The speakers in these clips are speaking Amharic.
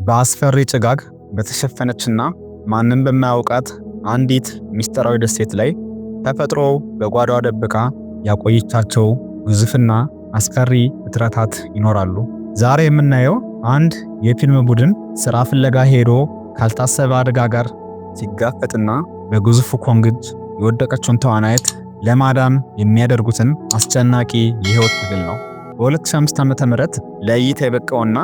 በአስፈሪ ጭጋግ በተሸፈነችና ማንም በማያውቃት አንዲት ሚስጥራዊ ደሴት ላይ ተፈጥሮ በጓዳዋ ደብቃ ያቆየቻቸው ግዙፍና አስፈሪ ፍጥረታት ይኖራሉ። ዛሬ የምናየው አንድ የፊልም ቡድን ስራ ፍለጋ ሄዶ ካልታሰበ አደጋ ጋር ሲጋፈጥና በግዙፉ ኮንግ እጅ የወደቀችውን ተዋናይት ለማዳን የሚያደርጉትን አስጨናቂ የህይወት ትግል ነው። በ2005 ዓ.ም ለእይታ የበቃውና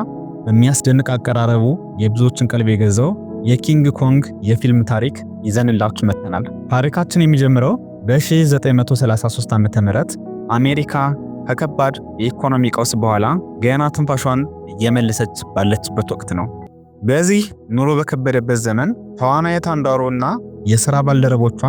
በሚያስደንቅ አቀራረቡ የብዙዎችን ቀልብ የገዛው የኪንግ ኮንግ የፊልም ታሪክ ይዘንላችሁ መጥተናል። ታሪካችን የሚጀምረው በ1933 ዓ.ም አሜሪካ ከከባድ የኢኮኖሚ ቀውስ በኋላ ገና ትንፋሿን እየመለሰች ባለችበት ወቅት ነው። በዚህ ኑሮ በከበደበት ዘመን ተዋናይት አንዳሮና የሥራ ባልደረቦቿ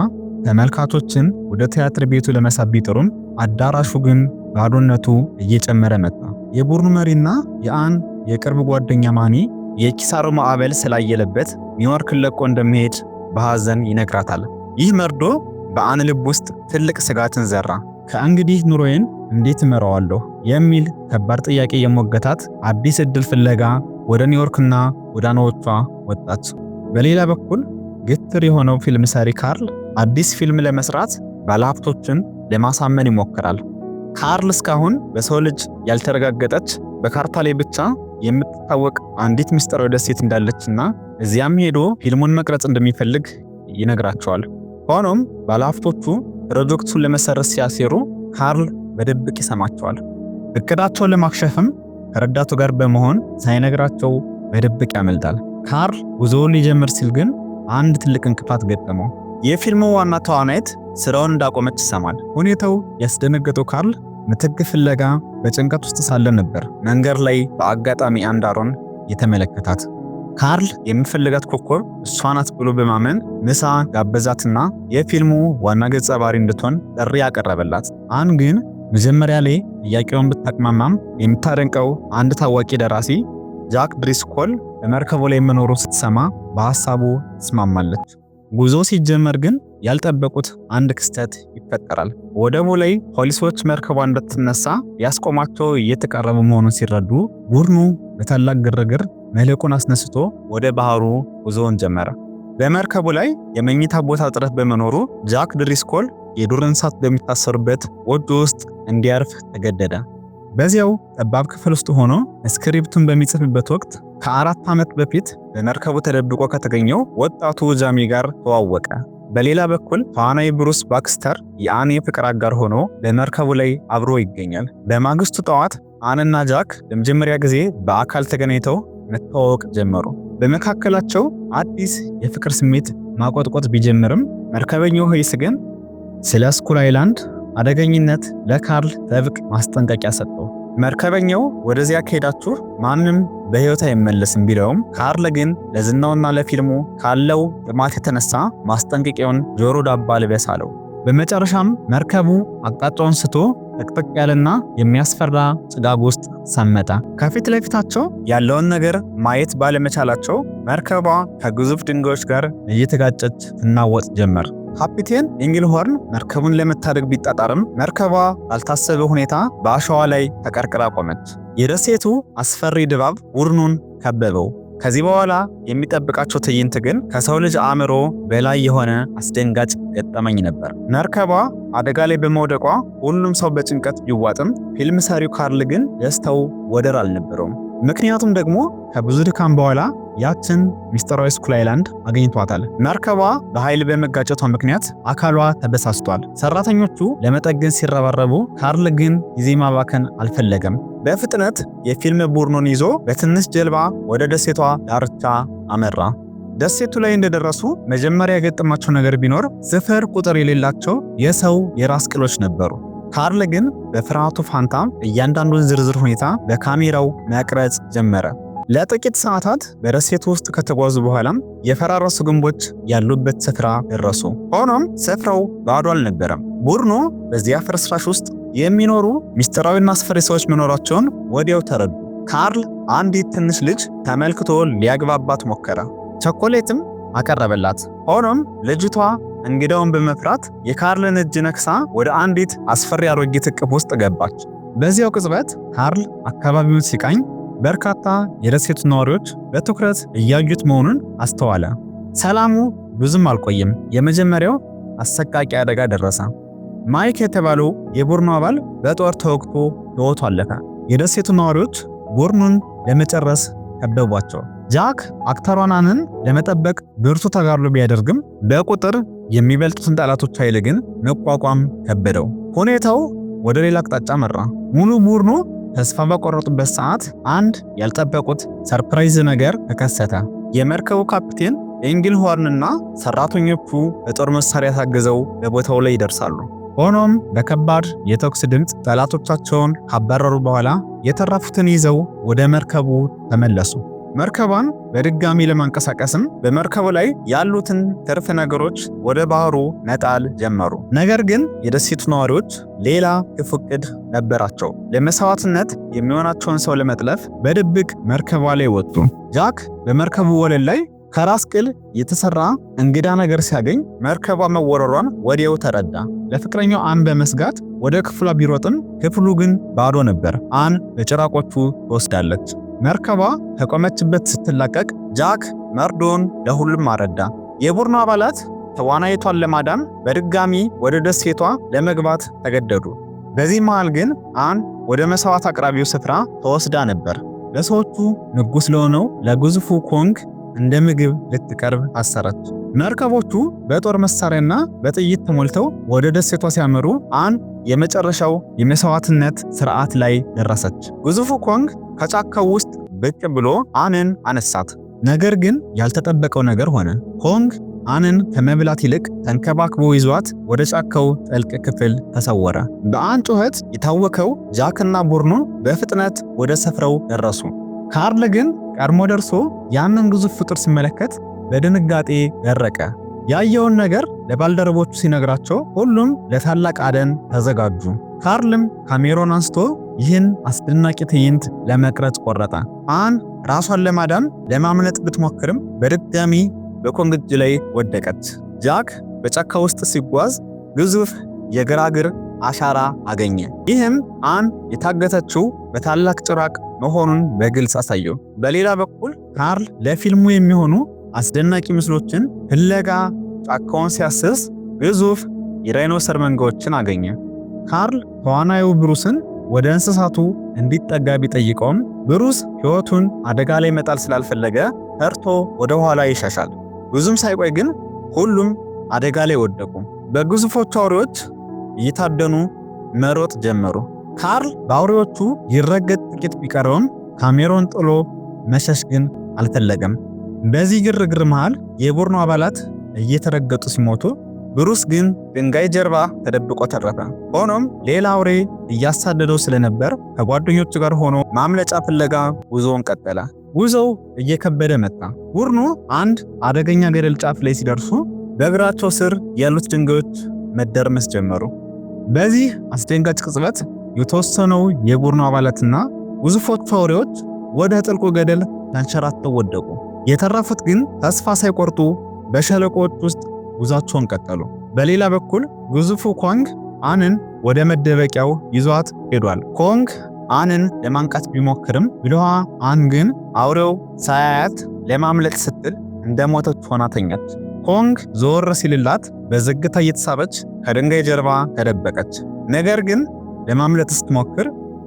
ተመልካቾችን ወደ ቲያትር ቤቱ ለመሳብ ቢጥሩም አዳራሹ ግን ባዶነቱ እየጨመረ መጣ። የቡድኑ መሪና የአን የቅርብ ጓደኛ ማኒ የኪሳሩ ማዕበል ስላየለበት ኒውዮርክን ለቆ እንደሚሄድ በሐዘን ይነግራታል። ይህ መርዶ በአን ልብ ውስጥ ትልቅ ስጋትን ዘራ። ከእንግዲህ ኑሮዬን እንዴት እመራዋለሁ የሚል ከባድ ጥያቄ የሞገታት አዲስ እድል ፍለጋ ወደ ኒውዮርክና ጎዳናዎቿ ወጣች። በሌላ በኩል ግትር የሆነው ፊልም ሰሪ ካርል አዲስ ፊልም ለመስራት ባለሀብቶችን ለማሳመን ይሞክራል። ካርል እስካሁን በሰው ልጅ ያልተረጋገጠች በካርታ ላይ ብቻ የምትታወቅ አንዲት ሚስጥራዊ ደሴት እንዳለችና እዚያም ሄዶ ፊልሙን መቅረጽ እንደሚፈልግ ይነግራቸዋል። ሆኖም ባለሀብቶቹ ፕሮጀክቱን ለመሰረዝ ሲያሴሩ ካርል በድብቅ ይሰማቸዋል። እቅዳቸውን ለማክሸፍም ከረዳቱ ጋር በመሆን ሳይነግራቸው በድብቅ ያመልጣል። ካርል ጉዞውን ሊጀምር ሲል ግን አንድ ትልቅ እንቅፋት ገጠመው። የፊልሙ ዋና ተዋናይት ስራውን እንዳቆመች ይሰማል። ሁኔታው ያስደነገጠው ካርል ምትክ ፍለጋ በጭንቀት ውስጥ ሳለ ነበር መንገድ ላይ በአጋጣሚ አንዳሮን የተመለከታት። ካርል የሚፈልጋት ኮከብ እሷ ናት ብሎ በማመን ምሳ ጋበዛትና የፊልሙ ዋና ገጸ ባህሪ እንድትሆን ጥሪ ያቀረበላት። አን ግን መጀመሪያ ላይ ጥያቄውን ብታቅማማም የምታደንቀው አንድ ታዋቂ ደራሲ ጃክ ድሪስኮል በመርከቡ ላይ መኖሩ ስትሰማ በሐሳቡ ትስማማለች። ጉዞ ሲጀመር ግን ያልጠበቁት አንድ ክስተት ይፈጠራል። ወደቡ ላይ ፖሊሶች መርከቧ እንድትነሳ ያስቆማቸው እየተቃረቡ መሆኑን ሲረዱ ቡድኑ በታላቅ ግርግር መልሕቁን አስነስቶ ወደ ባህሩ ጉዞውን ጀመረ። በመርከቡ ላይ የመኝታ ቦታ እጥረት በመኖሩ ጃክ ድሪስኮል የዱር እንስሳት በሚታሰሩበት ጎጆ ውስጥ እንዲያርፍ ተገደደ። በዚያው ጠባብ ክፍል ውስጥ ሆኖ ስክሪፕቱን በሚጽፍበት ወቅት ከ4 ዓመት በፊት በመርከቡ ተደብቆ ከተገኘው ወጣቱ ጃሚ ጋር ተዋወቀ። በሌላ በኩል ተዋናይ ብሩስ ባክስተር የአን የፍቅር አጋር ሆኖ በመርከቡ ላይ አብሮ ይገኛል። በማግስቱ ጠዋት አንና ጃክ ለመጀመሪያ ጊዜ በአካል ተገናኝተው መተዋወቅ ጀመሩ። በመካከላቸው አዲስ የፍቅር ስሜት ማቆጥቆጥ ቢጀምርም መርከበኛው ሄይስ ግን ስለ ስኩል አይላንድ አደገኝነት ለካርል ጥብቅ ማስጠንቀቂያ ሰጠው። መርከበኛው ወደዚያ ከሄዳችሁ ማንም በሕይወት አይመለስም ቢለውም ካርል ግን ለዝናውና ለፊልሙ ካለው ጥማት የተነሳ ማስጠንቀቂያውን ጆሮ ዳባ ልበስ አለው። በመጨረሻም መርከቡ አቅጣጫውን ስቶ ጥቅጥቅ ያለና የሚያስፈራ ጭጋግ ውስጥ ሰመጠ። ከፊት ለፊታቸው ያለውን ነገር ማየት ባለመቻላቸው መርከቧ ከግዙፍ ድንጋዮች ጋር እየተጋጨች ትናወጥ ጀመር። ካፒቴን ኢንግልሆርን መርከቡን ለመታደግ ቢጣጣርም መርከቧ ባልታሰበ ሁኔታ በአሸዋ ላይ ተቀርቅራ ቆመች። የደሴቱ አስፈሪ ድባብ ቡድኑን ከበበው። ከዚህ በኋላ የሚጠብቃቸው ትዕይንት ግን ከሰው ልጅ አእምሮ በላይ የሆነ አስደንጋጭ ገጠመኝ ነበር። መርከቧ አደጋ ላይ በመውደቋ ሁሉም ሰው በጭንቀት ቢዋጥም ፊልም ሰሪው ካርል ግን ደስታው ወደር አልነበረውም። ምክንያቱም ደግሞ ከብዙ ድካም በኋላ ያችን ሚስጥራዊ ስኩል አይላንድ አግኝቷታል። መርከቧ በኃይል በመጋጨቷ ምክንያት አካሏ ተበሳስቷል። ሰራተኞቹ ለመጠገን ሲረባረቡ ካርል ግን ጊዜ ማባከን አልፈለገም። በፍጥነት የፊልም ቡድኑን ይዞ በትንሽ ጀልባ ወደ ደሴቷ ዳርቻ አመራ። ደሴቱ ላይ እንደደረሱ መጀመሪያ የገጠማቸው ነገር ቢኖር ስፍር ቁጥር የሌላቸው የሰው የራስ ቅሎች ነበሩ። ካርል ግን በፍርሃቱ ፋንታ እያንዳንዱን ዝርዝር ሁኔታ በካሜራው መቅረጽ ጀመረ። ለጥቂት ሰዓታት በደሴቱ ውስጥ ከተጓዙ በኋላም የፈራረሱ ግንቦች ያሉበት ስፍራ ደረሱ። ሆኖም ስፍራው ባዶ አልነበረም። ቡድኑ በዚያ ፍርስራሽ ውስጥ የሚኖሩ ሚስጥራዊና አስፈሪ ሰዎች መኖራቸውን ወዲያው ተረዱ። ካርል አንዲት ትንሽ ልጅ ተመልክቶ ሊያግባባት ሞከረ። ቸኮሌትም አቀረበላት። ሆኖም ልጅቷ እንግዳውን በመፍራት የካርልን እጅ ነክሳ ወደ አንዲት አስፈሪ አሮጊት እቅፍ ውስጥ ገባች። በዚያው ቅጽበት ካርል አካባቢውን ሲቃኝ በርካታ የደሴቱ ነዋሪዎች በትኩረት እያዩት መሆኑን አስተዋለ። ሰላሙ ብዙም አልቆየም። የመጀመሪያው አሰቃቂ አደጋ ደረሰ። ማይክ የተባለው የቡድኑ አባል በጦር ተወግቶ ሕይወቱ አለፈ። የደሴቱ ነዋሪዎች ቡድኑን ለመጨረስ ከበቧቸው። ጃክ አክተሯናንን ለመጠበቅ ብርቱ ተጋድሎ ቢያደርግም በቁጥር የሚበልጡትን ጠላቶች ኃይል ግን መቋቋም ከበደው። ሁኔታው ወደ ሌላ አቅጣጫ መራ። ሙሉ ቡድኑ ተስፋ በቆረጡበት ሰዓት አንድ ያልጠበቁት ሰርፕራይዝ ነገር ተከሰተ። የመርከቡ ካፕቴን ኤንግልሆርንና ሰራተኞቹ በጦር መሳሪያ ታግዘው በቦታው ላይ ይደርሳሉ። ሆኖም በከባድ የተኩስ ድምፅ ጠላቶቻቸውን ካባረሩ በኋላ የተረፉትን ይዘው ወደ መርከቡ ተመለሱ። መርከቧን በድጋሚ ለማንቀሳቀስም በመርከቡ ላይ ያሉትን ትርፍ ነገሮች ወደ ባህሩ መጣል ጀመሩ። ነገር ግን የደሴቱ ነዋሪዎች ሌላ ክፉ ዕቅድ ነበራቸው። ለመስዋዕትነት የሚሆናቸውን ሰው ለመጥለፍ በድብቅ መርከቧ ላይ ወጡ። ጃክ በመርከቡ ወለል ላይ ከራስ ቅል የተሰራ እንግዳ ነገር ሲያገኝ መርከቧ መወረሯን ወዲያው ተረዳ። ለፍቅረኛው አን በመስጋት ወደ ክፍሏ ቢሮጥም ክፍሉ ግን ባዶ ነበር። አን በጭራቆቹ ትወስዳለች። መርከቧ ከቆመችበት ስትላቀቅ ጃክ መርዶን ለሁሉም አረዳ። የቡድኑ አባላት ተዋናይቷን ለማዳን በድጋሚ ወደ ደሴቷ ለመግባት ተገደዱ። በዚህ መሃል ግን አን ወደ መስዋዕት አቅራቢው ስፍራ ተወስዳ ነበር። ለሰዎቹ ንጉስ ለሆነው ለግዙፉ ኮንግ እንደ ምግብ ልትቀርብ አሰረች። መርከቦቹ በጦር መሳሪያና በጥይት ተሞልተው ወደ ደሴቷ ሲያመሩ አን የመጨረሻው የመስዋዕትነት ስርዓት ላይ ደረሰች። ግዙፉ ኮንግ ከጫካው ውስጥ ብቅ ብሎ አንን አነሳት። ነገር ግን ያልተጠበቀው ነገር ሆነ። ኮንግ አንን ከመብላት ይልቅ ተንከባክቦ ይዟት ወደ ጫካው ጥልቅ ክፍል ተሰወረ። በአን ጩኸት የታወከው ጃክና ቡድኑ በፍጥነት ወደ ስፍራው ደረሱ። ካርል ግን ቀድሞ ደርሶ ያንን ግዙፍ ፍጡር ሲመለከት በድንጋጤ ደረቀ። ያየውን ነገር ለባልደረቦቹ ሲነግራቸው ሁሉም ለታላቅ አደን ተዘጋጁ። ካርልም ካሜራውን አንስቶ ይህን አስደናቂ ትዕይንት ለመቅረጽ ቆረጠ። አን ራሷን ለማዳን ለማምለጥ ብትሞክርም በድጋሚ በኮንግ እጅ ላይ ወደቀች። ጃክ በጫካ ውስጥ ሲጓዝ ግዙፍ የግራግር አሻራ አገኘ። ይህም አን የታገተችው በታላቅ ጭራቅ መሆኑን በግልጽ አሳየው። በሌላ በኩል ካርል ለፊልሙ የሚሆኑ አስደናቂ ምስሎችን ፍለጋ ጫካውን ሲያስስ ግዙፍ የዳይኖሰር መንጋዎችን አገኘ። ካርል ተዋናዩ ብሩስን ወደ እንስሳቱ እንዲጠጋ ቢጠይቀውም ብሩስ ሕይወቱን አደጋ ላይ መጣል ስላልፈለገ ፈርቶ ወደ ኋላ ይሸሻል። ብዙም ሳይቆይ ግን ሁሉም አደጋ ላይ ወደቁ። በግዙፎቹ አውሬዎች እየታደኑ መሮጥ ጀመሩ። ካርል በአውሬዎቹ ይረገጥ ጥቂት ቢቀረውም ካሜራውን ጥሎ መሸሽ ግን አልፈለገም። በዚህ ግርግር መሃል የቡድኑ አባላት እየተረገጡ ሲሞቱ፣ ብሩስ ግን ድንጋይ ጀርባ ተደብቆ ተረፈ። ሆኖም ሌላ አውሬ እያሳደደው ስለነበር ከጓደኞቹ ጋር ሆኖ ማምለጫ ፍለጋ ጉዞውን ቀጠለ። ጉዞው እየከበደ መጣ። ቡድኑ አንድ አደገኛ ገደል ጫፍ ላይ ሲደርሱ በእግራቸው ስር ያሉት ድንጋዮች መደርመስ ጀመሩ። በዚህ አስደንጋጭ ቅጽበት የተወሰነው የቡድኑ አባላትና ግዙፎቹ አውሬዎች ወደ ጥልቁ ገደል ተንሸራተው ወደቁ። የተረፉት ግን ተስፋ ሳይቆርጡ በሸለቆዎች ውስጥ ጉዟቸውን ቀጠሉ። በሌላ በኩል ግዙፉ ኮንግ አንን ወደ መደበቂያው ይዟት ሄዷል። ኮንግ አንን ለማንቃት ቢሞክርም ብልሃ አን ግን አውሬው ሳያያት ለማምለጥ ስትል እንደሞተች ሆና ተኛች። ኮንግ ዞር ሲልላት በዝግታ እየተሳበች ከድንጋይ ጀርባ ተደበቀች። ነገር ግን ለማምለጥ ስትሞክር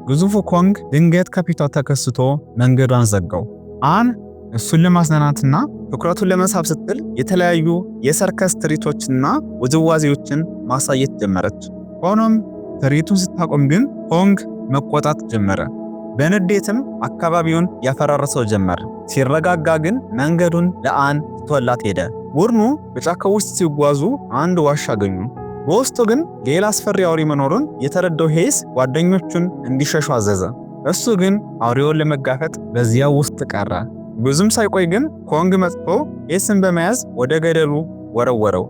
ግዙፉ ኮንግ ድንገት ከፊቷ ተከስቶ መንገዷን ዘጋው። አን እሱን ለማዝናናትና ትኩረቱን ለመሳብ ስትል የተለያዩ የሰርከስ ትርኢቶችና ውዝዋዜዎችን ማሳየት ጀመረች። ሆኖም ትርኢቱን ስታቆም ግን ኮንግ መቆጣት ጀመረ። በንዴትም አካባቢውን ያፈራረሰው ጀመር። ሲረጋጋ ግን መንገዱን ለአን ትቶላት ሄደ። ቡድኑ በጫካው ውስጥ ሲጓዙ አንድ ዋሻ አገኙ። በውስጡ ግን ሌላ አስፈሪ አውሬ መኖሩን የተረዳው ሄስ ጓደኞቹን እንዲሸሹ አዘዘ። እሱ ግን አውሬውን ለመጋፈጥ በዚያው ውስጥ ቀረ። ብዙም ሳይቆይ ግን ኮንግ መጥቶ ሄስን በመያዝ ወደ ገደሉ ወረወረው።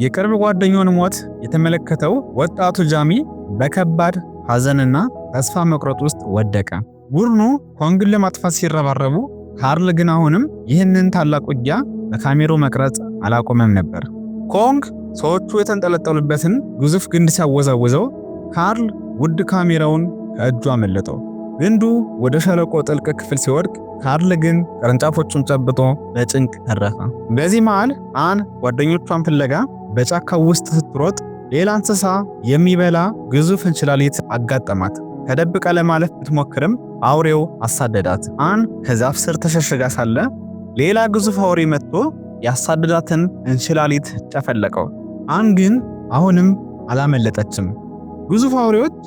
የቅርብ ጓደኛውን ሞት የተመለከተው ወጣቱ ጃሚ በከባድ ሐዘንና ተስፋ መቁረጥ ውስጥ ወደቀ። ቡድኑ ኮንግን ለማጥፋት ሲረባረቡ ካርል ግን አሁንም ይህንን ታላቅ ውጊያ በካሜራው መቅረጽ አላቆመም ነበር። ኮንግ ሰዎቹ የተንጠለጠሉበትን ግዙፍ ግንድ ሲያወዛውዘው ካርል ውድ ካሜራውን ከእጁ አመለጠው። ግንዱ ወደ ሸለቆ ጥልቅ ክፍል ሲወድቅ ካርል ግን ቅርንጫፎቹን ጨብጦ በጭንቅ ተረፈ። በዚህ መሃል አን ጓደኞቿን ፍለጋ በጫካው ውስጥ ስትሮጥ ሌላ እንስሳ የሚበላ ግዙፍ እንሽላሊት አጋጠማት። ተደብቃ ለማለፍ ብትሞክርም አውሬው አሳደዳት። አን ከዛፍ ስር ተሸሽጋ ሳለ ሌላ ግዙፍ አውሬ መጥቶ ያሳደዳትን እንሽላሊት ጨፈለቀው። አን ግን አሁንም አላመለጠችም። ግዙፍ አውሬዎች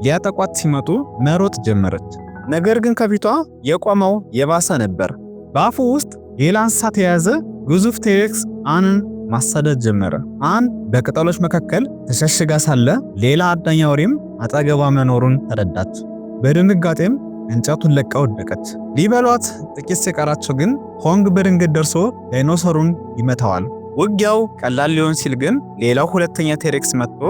ሊያጠቋት ሲመጡ መሮጥ ጀመረች። ነገር ግን ከፊቷ የቆመው የባሰ ነበር። በአፉ ውስጥ ሌላ እንስሳት የያዘ ግዙፍ ቴሬክስ አንን ማሳደድ ጀመረ። አን በቅጠሎች መካከል ተሸሽጋ ሳለ ሌላ አዳኝ አውሬም አጠገቧ መኖሩን ተረዳች። በድንጋጤም እንጨቱን ለቃ ወደቀች። ሊበሏት ጥቂት ሲቀራቸው ግን ሆንግ በድንገት ደርሶ ዳይኖሰሩን ይመታዋል። ውጊያው ቀላል ሊሆን ሲል ግን ሌላው ሁለተኛ ቴሬክስ መጥቶ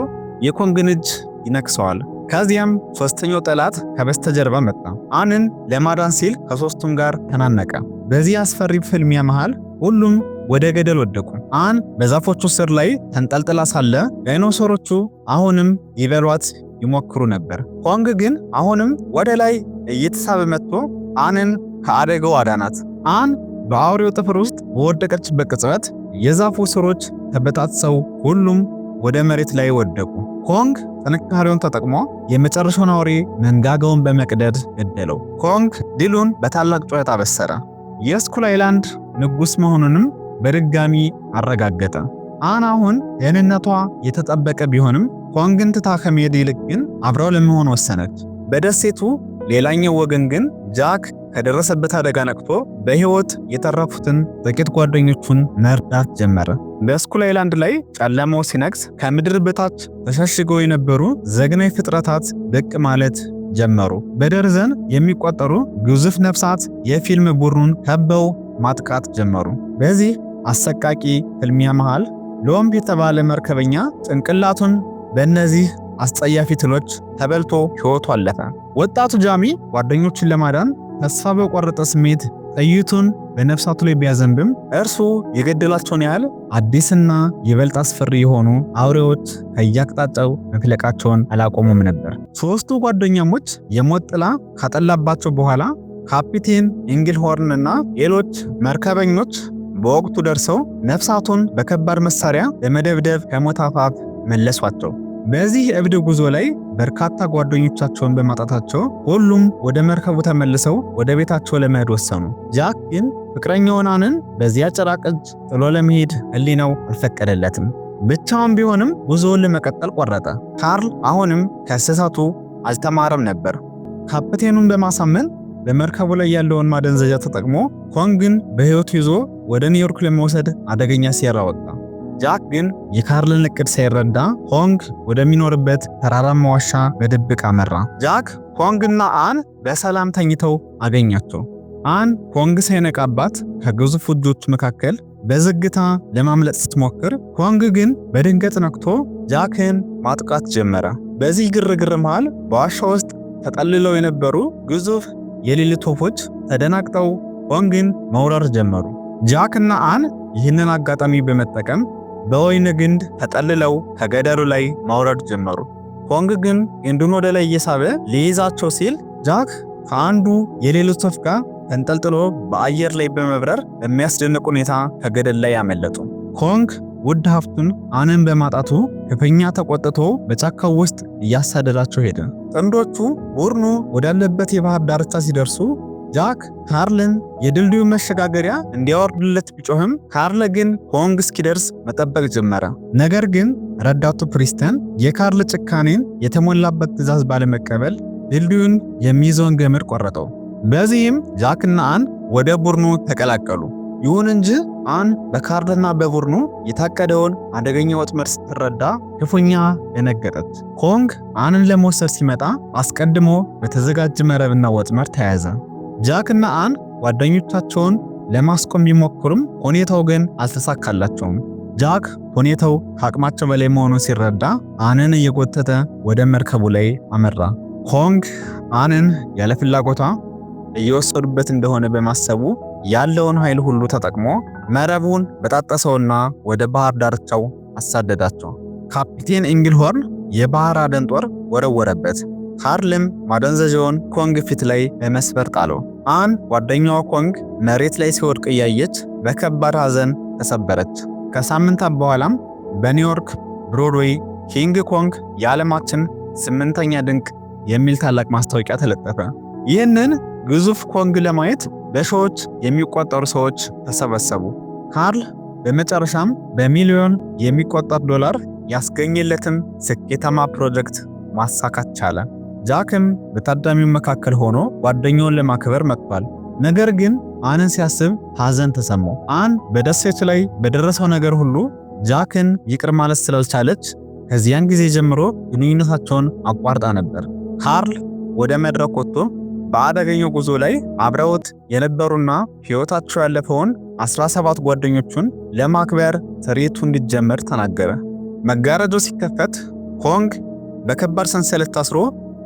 የኮንግን እጅ ይነክሰዋል። ከዚያም ሶስተኛው ጠላት ከበስተጀርባ መጣ። አንን ለማዳን ሲል ከሶስቱም ጋር ተናነቀ። በዚህ አስፈሪ ፍልሚያ መሃል ሁሉም ወደ ገደል ወደቁ። አን በዛፎቹ ስር ላይ ተንጠልጥላ ሳለ ዳይኖሰሮቹ አሁንም ሊበሏት ይሞክሩ ነበር። ኮንግ ግን አሁንም ወደ ላይ እየተሳበ መጥቶ አንን ከአደጋው አዳናት። አን በአውሬው ጥፍር ውስጥ በወደቀችበት ቅጽበት የዛፉ ስሮች ተበጣጥሰው ሁሉም ወደ መሬት ላይ ወደቁ። ኮንግ ጥንካሬውን ተጠቅሞ የመጨረሻውን አውሬ መንጋጋውን በመቅደድ ገደለው። ኮንግ ድሉን በታላቅ ጩኸት አበሰረ። የስኩል አይላንድ ንጉስ መሆኑንም በድጋሚ አረጋገጠ። አን አሁን ደህንነቷ የተጠበቀ ቢሆንም ኮንግን ትታ ከመሄድ ይልቅ ግን አብረው ለመሆን ወሰነች። በደሴቱ ሌላኛው ወገን ግን ጃክ ከደረሰበት አደጋ ነቅቶ በህይወት የተረፉትን ጥቂት ጓደኞቹን መርዳት ጀመረ። በስኩል አይላንድ ላይ ጨለማው ሲነግስ ከምድር በታች ተሸሽገው የነበሩ ዘግናኝ ፍጥረታት ብቅ ማለት ጀመሩ። በደርዘን የሚቆጠሩ ግዙፍ ነፍሳት የፊልም ቡድኑን ከበው ማጥቃት ጀመሩ። በዚህ አሰቃቂ ፍልሚያ መሃል ሎምብ የተባለ መርከበኛ ጭንቅላቱን በእነዚህ አስጸያፊ ትሎች ተበልቶ ሕይወቱ አለፈ። ወጣቱ ጃሚ ጓደኞቹን ለማዳን ተስፋ በቆረጠ ስሜት ጥይቱን በነፍሳቱ ላይ ቢያዘንብም እርሱ የገደላቸውን ያህል አዲስና ይበልጥ አስፈሪ የሆኑ አውሬዎች ከየአቅጣጫው መፍለቃቸውን አላቆሙም ነበር። ሶስቱ ጓደኛሞች የሞት ጥላ ካጠላባቸው በኋላ ካፒቴን ኢንግልሆርን እና ሌሎች መርከበኞች በወቅቱ ደርሰው ነፍሳቱን በከባድ መሳሪያ በመደብደብ ከሞት አፋፍ መለሷቸው። በዚህ እብድ ጉዞ ላይ በርካታ ጓደኞቻቸውን በማጣታቸው ሁሉም ወደ መርከቡ ተመልሰው ወደ ቤታቸው ለመሄድ ወሰኑ። ጃክ ግን ፍቅረኛውን አንን በዚያ ጭራቅ እጅ ጥሎ ለመሄድ ሕሊናው አልፈቀደለትም። ብቻውን ቢሆንም ጉዞውን ለመቀጠል ቆረጠ። ካርል አሁንም ከስህተቱ አልተማረም ነበር። ካፕቴኑን በማሳመን በመርከቡ ላይ ያለውን ማደንዘዣ ተጠቅሞ ኮንግን በሕይወቱ ይዞ ወደ ኒውዮርክ ለመውሰድ አደገኛ ሴራ ወጣ። ጃክ ግን የካርልን እቅድ ሳይረዳ ሆንግ ወደሚኖርበት ተራራማ ዋሻ በድብቅ አመራ። ጃክ ሆንግና አን በሰላም ተኝተው አገኛቸው። አን ሆንግ ሳይነቃባት ከግዙፍ እጆቹ መካከል በዝግታ ለማምለጥ ስትሞክር፣ ሆንግ ግን በድንገት ነክቶ ጃክን ማጥቃት ጀመረ። በዚህ ግርግር መሃል በዋሻ ውስጥ ተጠልለው የነበሩ ግዙፍ የሌሊት ወፎች ተደናግጠው ሆንግን መውረር ጀመሩ። ጃክና አን ይህንን አጋጣሚ በመጠቀም በወይን ግንድ ተጠልለው ከገደሉ ላይ ማውረድ ጀመሩ። ሆንግ ግን ግንዱን ወደ ላይ እየሳበ ሊይዛቸው ሲል ጃክ ከአንዱ የሌሊት ወፍ ጋር ተንጠልጥሎ በአየር ላይ በመብረር በሚያስደንቅ ሁኔታ ከገደል ላይ ያመለጡ። ሆንግ ውድ ሀብቱን አንን በማጣቱ ክፉኛ ተቆጥቶ በጫካው ውስጥ እያሳደዳቸው ሄደ። ጥንዶቹ ቡድኑ ወዳለበት የባህር ዳርቻ ሲደርሱ ጃክ ካርልን የድልድዩ መሸጋገሪያ እንዲያወርድለት ቢጮህም ካርል ግን ሆንግ እስኪደርስ መጠበቅ ጀመረ። ነገር ግን ረዳቱ ፕሪስተን የካርል ጭካኔን የተሞላበት ትዕዛዝ ባለመቀበል ድልድዩን የሚይዘውን ገመድ ቆረጠው። በዚህም ጃክና አን ወደ ቡድኑ ተቀላቀሉ። ይሁን እንጂ አን በካርልና በቡድኑ የታቀደውን አደገኛ ወጥመድ ስትረዳ ክፉኛ ደነገጠች። ሆንግ አንን ለመውሰድ ሲመጣ አስቀድሞ በተዘጋጀ መረብና ወጥመድ ተያዘ። ጃክና አን ጓደኞቻቸውን ለማስቆም ቢሞክሩም ሁኔታው ግን አልተሳካላቸውም። ጃክ ሁኔታው ከአቅማቸው በላይ መሆኑን ሲረዳ አንን እየጎተተ ወደ መርከቡ ላይ አመራ። ሆንግ አንን ያለ ፍላጎቷ እየወሰዱበት እንደሆነ በማሰቡ ያለውን ኃይል ሁሉ ተጠቅሞ መረቡን በጣጠሰውና ወደ ባህር ዳርቻው አሳደዳቸው። ካፒቴን ኢንግልሆርን የባህር አደን ጦር ወረወረበት። ካርልም ማደንዘዣውን ኮንግ ፊት ላይ በመስበር ጣለው። አን ጓደኛዋ ኮንግ መሬት ላይ ሲወድቅ እያየች በከባድ ሐዘን ተሰበረች። ከሳምንታት በኋላም በኒውዮርክ ብሮድዌይ ኪንግ ኮንግ የዓለማችን 8ኛ ድንቅ የሚል ታላቅ ማስታወቂያ ተለጠፈ። ይህንን ግዙፍ ኮንግ ለማየት በሺዎች የሚቆጠሩ ሰዎች ተሰበሰቡ። ካርል በመጨረሻም በሚሊዮን የሚቆጠር ዶላር ያስገኘለትን ስኬታማ ፕሮጀክት ማሳካት ቻለ። ጃክም በታዳሚው መካከል ሆኖ ጓደኛውን ለማክበር መጥቷል። ነገር ግን አንን ሲያስብ ሐዘን ተሰማው። አን በደሴቱ ላይ በደረሰው ነገር ሁሉ ጃክን ይቅር ማለት ስላልቻለች ከዚያን ጊዜ ጀምሮ ግንኙነታቸውን አቋርጣ ነበር። ካርል ወደ መድረክ ወጥቶ በአደገኛው ጉዞ ላይ አብረውት የነበሩና ሕይወታቸው ያለፈውን 17 ጓደኞቹን ለማክበር ትርኢቱ እንዲጀመር ተናገረ። መጋረጃው ሲከፈት ኮንግ በከባድ ሰንሰለት ታስሮ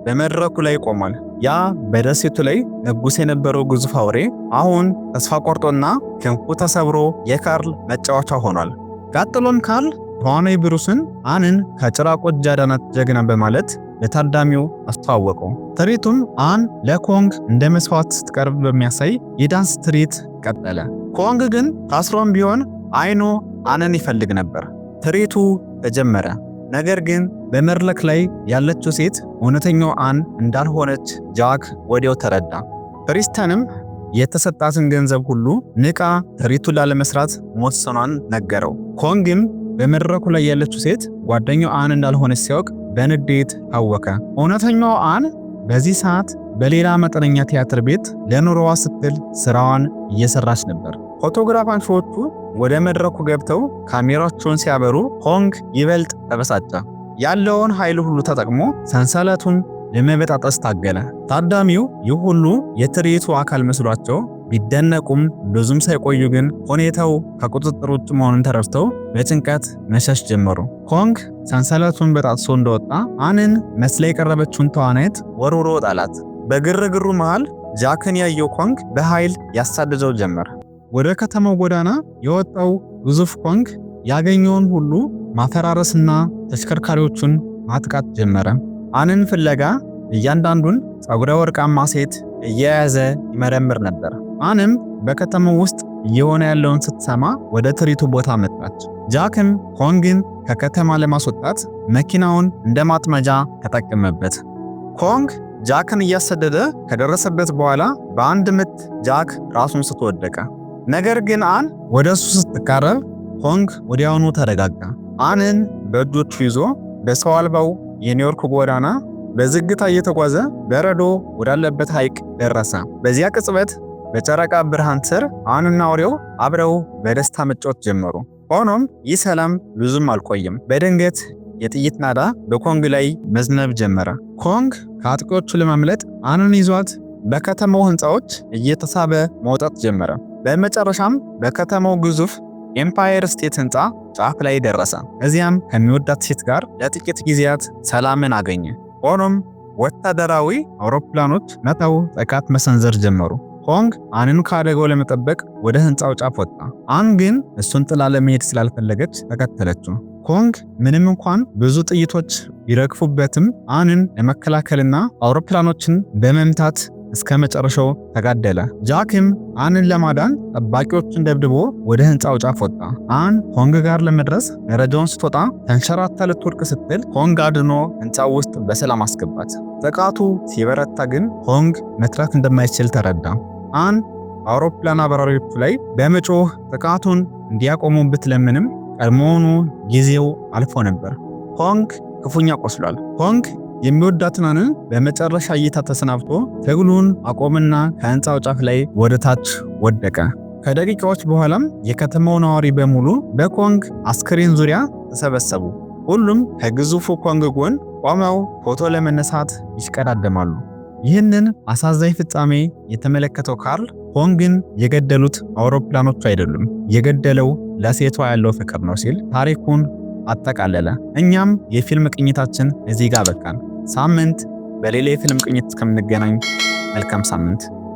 በመድረኩ ላይ ቆሟል። ያ በደሴቱ ላይ ንጉሥ የነበረው ግዙፍ አውሬ አሁን ተስፋ ቆርጦና ክንፉ ተሰብሮ የካርል መጫወቻ ሆኗል። ቀጥሎም ካርል ተዋናይ ብሩስን አንን ከጭራቆች ያዳናት ጀግና በማለት ለታዳሚው አስተዋወቀው። ትርኢቱም አን ለኮንግ እንደ መስዋዕት ስትቀርብ በሚያሳይ የዳንስ ትርኢት ቀጠለ። ኮንግ ግን ታስሮም ቢሆን አይኑ አንን ይፈልግ ነበር። ትርኢቱ ተጀመረ። ነገር ግን በመድረክ ላይ ያለችው ሴት እውነተኛው አን እንዳልሆነች ጃክ ወዲያው ተረዳ። ክሪስተንም የተሰጣትን ገንዘብ ሁሉ ንቃ ትርኢቱን ላለመስራት መወሰኗን ነገረው። ኮንግም በመድረኩ ላይ ያለችው ሴት ጓደኛው አን እንዳልሆነች ሲያውቅ በንዴት ታወከ። እውነተኛው አን በዚህ ሰዓት በሌላ መጠነኛ ቲያትር ቤት ለኑሮዋ ስትል ስራዋን እየሰራች ነበር። ፎቶግራፍ አንሺዎቹ ወደ መድረኩ ገብተው ካሜራቸውን ሲያበሩ ኮንግ ይበልጥ ተበሳጨ። ያለውን ኃይል ሁሉ ተጠቅሞ ሰንሰለቱን ለመበጣጠስ ታገለ። ታዳሚው ይህ ሁሉ የትርኢቱ አካል መስሏቸው ቢደነቁም ብዙም ሳይቆዩ ግን ሁኔታው ከቁጥጥር ውጭ መሆኑን ተረድተው በጭንቀት መሸሽ ጀመሩ። ኮንግ ሰንሰለቱን በጣጥሶ እንደወጣ አንን መስላ የቀረበችውን ተዋናይት ወርውሮ ጣላት። በግርግሩ መሃል ጃክን ያየው ኮንግ በኃይል ያሳድደው ጀመር። ወደ ከተማው ጎዳና የወጣው ግዙፍ ኮንግ ያገኘውን ሁሉ ማፈራረስና ተሽከርካሪዎቹን ማጥቃት ጀመረ። አንን ፍለጋ እያንዳንዱን ፀጉረ ወርቃማ ሴት እየያዘ ይመረምር ነበር። አንም በከተማው ውስጥ እየሆነ ያለውን ስትሰማ ወደ ትርኢቱ ቦታ መጣች። ጃክም ኮንግን ከከተማ ለማስወጣት መኪናውን እንደ ማጥመጃ ተጠቀመበት። ኮንግ ጃክን እያሰደደ ከደረሰበት በኋላ በአንድ ምት ጃክ ራሱን ስትወደቀ። ነገር ግን አን ወደሱ ስትቃረብ ኮንግ ወዲያውኑ ተረጋጋ። አንን በእጆቹ ይዞ በሰው አልባው የኒውዮርክ ጎዳና በዝግታ እየተጓዘ በረዶ ወዳለበት ሐይቅ ደረሰ። በዚያ ቅጽበት በጨረቃ ብርሃን ስር አንና አውሬው አብረው በደስታ መጫወት ጀመሩ። ሆኖም ይህ ሰላም ብዙም አልቆየም። በድንገት የጥይት ናዳ በኮንግ ላይ መዝነብ ጀመረ። ኮንግ ከአጥቂዎቹ ለማምለጥ አንን ይዟት በከተማው ህንፃዎች እየተሳበ መውጣት ጀመረ። በመጨረሻም በከተማው ግዙፍ ኤምፓየር ስቴት ህንፃ ጫፍ ላይ ደረሰ። እዚያም ከሚወዳት ሴት ጋር ለጥቂት ጊዜያት ሰላምን አገኘ። ሆኖም ወታደራዊ አውሮፕላኖች መተው ጥቃት መሰንዘር ጀመሩ። ኮንግ አንን ከአደጋው ለመጠበቅ ወደ ህንፃው ጫፍ ወጣ። አን ግን እሱን ጥላ ለመሄድ ስላልፈለገች ተከተለችው። ኮንግ ምንም እንኳን ብዙ ጥይቶች ቢረግፉበትም አንን ለመከላከልና አውሮፕላኖችን በመምታት እስከ መጨረሻው ተጋደለ። ጃክም አንን ለማዳን ጠባቂዎችን ደብድቦ ወደ ህንፃው ጫፍ ወጣ። አን ኮንግ ጋር ለመድረስ ደረጃውን ስትወጣ ተንሸራታ ልትወድቅ ስትል ኮንግ አድኖ ህንፃው ውስጥ በሰላም አስገባት። ጥቃቱ ሲበረታ ግን ኮንግ መትረፍ እንደማይችል ተረዳ። አን አውሮፕላን አብራሪዎቹ ላይ በመጮህ ጥቃቱን እንዲያቆሙ ብትለምንም ቀድሞውኑ ጊዜው አልፎ ነበር። ኮንግ ክፉኛ ቆስሏል። ኮንግ የሚወዳትን አንን በመጨረሻ እይታ ተሰናብቶ ትግሉን አቆምና ከህንፃው ጫፍ ላይ ወደ ታች ወደቀ። ከደቂቃዎች በኋላም የከተማው ነዋሪ በሙሉ በኮንግ አስክሬን ዙሪያ ተሰበሰቡ። ሁሉም ከግዙፉ ኮንግ ጎን ቆመው ፎቶ ለመነሳት ይሽቀዳደማሉ። ይህንን አሳዛኝ ፍጻሜ የተመለከተው ካርል ኮንግን የገደሉት አውሮፕላኖቹ አይደሉም፣ የገደለው ለሴቷ ያለው ፍቅር ነው ሲል ታሪኩን አጠቃለለ። እኛም የፊልም ቅኝታችን እዚህ ጋር በቃን። ሳምንት በሌላ የፊልም ቅኝት እስከምንገናኝ መልካም ሳምንት።